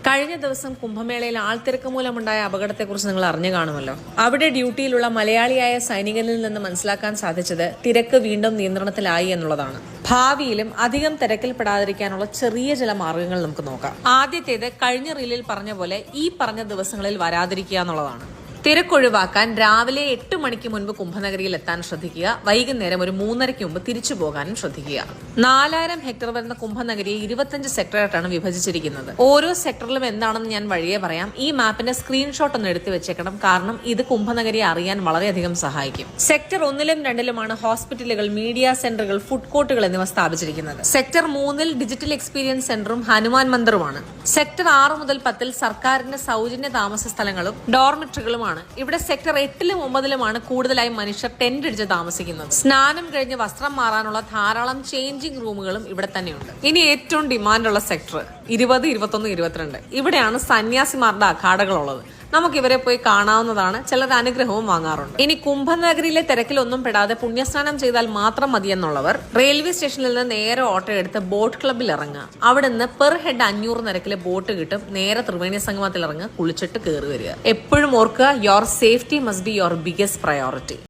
കഴിഞ്ഞ ദിവസം കുംഭമേളയിൽ ആൾത്തിരക്ക് മൂലമുണ്ടായ അപകടത്തെക്കുറിച്ച് നിങ്ങൾ അറിഞ്ഞു കാണുമല്ലോ. അവിടെ ഡ്യൂട്ടിയിലുള്ള മലയാളിയായ സൈനികനിൽ നിന്ന് മനസ്സിലാക്കാൻ സാധിച്ചത് തിരക്ക് വീണ്ടും നിയന്ത്രണത്തിലായി എന്നുള്ളതാണ്. ഭാവിയിലും അധികം തിരക്കിൽപ്പെടാതിരിക്കാനുള്ള ചെറിയ ചില മാർഗങ്ങൾ നമുക്ക് നോക്കാം. ആദ്യത്തേത് കഴിഞ്ഞ റീലിൽ പറഞ്ഞ പോലെ ഈ പറഞ്ഞ ദിവസങ്ങളിൽ വരാതിരിക്കുക എന്നുള്ളതാണ്. തിരക്കൊഴിവാക്കാൻ രാവിലെ 8 മണിക്ക് മുൻപ് കുംഭനഗരിയിൽ എത്താൻ ശ്രദ്ധിക്കുക. വൈകുന്നേരം ഒരു 3:30 മുമ്പ് തിരിച്ചു പോകാനും ശ്രദ്ധിക്കുക. 4000 ഹെക്ടർ വരുന്ന കുംഭനഗരിയെ 25 സെക്ടറായിട്ടാണ് വിഭജിച്ചിരിക്കുന്നത്. ഓരോ സെക്ടറിലും എന്താണെന്ന് ഞാൻ വഴിയെ പറയാം. ഈ മാപ്പിന്റെ സ്ക്രീൻഷോട്ട് ഒന്ന് എടുത്തു വെച്ചേക്കണം, കാരണം ഇത് കുംഭനഗരിയെ അറിയാൻ വളരെയധികം സഹായിക്കും. സെക്ടർ 1ലും 2ലുമാണ് ഹോസ്പിറ്റലുകൾ, മീഡിയ സെന്ററുകൾ, ഫുഡ് കോർട്ടുകൾ എന്നിവ സ്ഥാപിച്ചിരിക്കുന്നത്. സെക്ടർ 3ൽ ഡിജിറ്റൽ എക്സ്പീരിയൻസ് സെന്ററും ഹനുമാൻ മന്ദിറുമാണ്. സെക്ടർ 6 മുതൽ 10ൽ സർക്കാരിന്റെ സൗജന്യ താമസ സ്ഥലങ്ങളും ഡോർമിറ്ററികളുമാണ്. ഇവിടെ സെക്ടർ 8ലും 9ലുമാണ് കൂടുതലായി മനുഷ്യർ ടെന്റ് അടിച്ച് താമസിക്കുന്നത്. സ്നാനം കഴിഞ്ഞ് വസ്ത്രം മാറാനുള്ള ധാരാളം ചേഞ്ചിങ് റൂമുകളും ഇവിടെ തന്നെയുണ്ട്. ഇനി ഏറ്റവും ഡിമാൻഡുള്ള സെക്ടർ 20, 21, 22. ഇവിടെയാണ് സന്യാസിമാരുടെ അഖാഡകളുള്ളത്. നമുക്ക് ഇവരെ പോയി കാണാവുന്നതാണ്. ചിലർ അനുഗ്രഹവും വാങ്ങാറുണ്ട്. ഇനി കുംഭനഗരിയിലെ തിരക്കിലൊന്നും പെടാതെ പുണ്യസ്നാനം ചെയ്താൽ മാത്രം മതിയെന്നുള്ളവർ റെയിൽവേ സ്റ്റേഷനിൽ നിന്ന് നേരെ ഓട്ടോ എടുത്ത് ബോട്ട് ക്ലബ്ബിൽ ഇറങ്ങുക. അവിടെ നിന്ന് പെർ ഹെഡ് 500 നിരക്കിലെ ബോട്ട് കിട്ടും. നേരെ ത്രിവേണി സംഗമത്തിൽ ഇറങ്ങുക, കുളിച്ചിട്ട് കയറി വരിക. എപ്പോഴും ഓർക്കുക, your safety must be your biggest priority.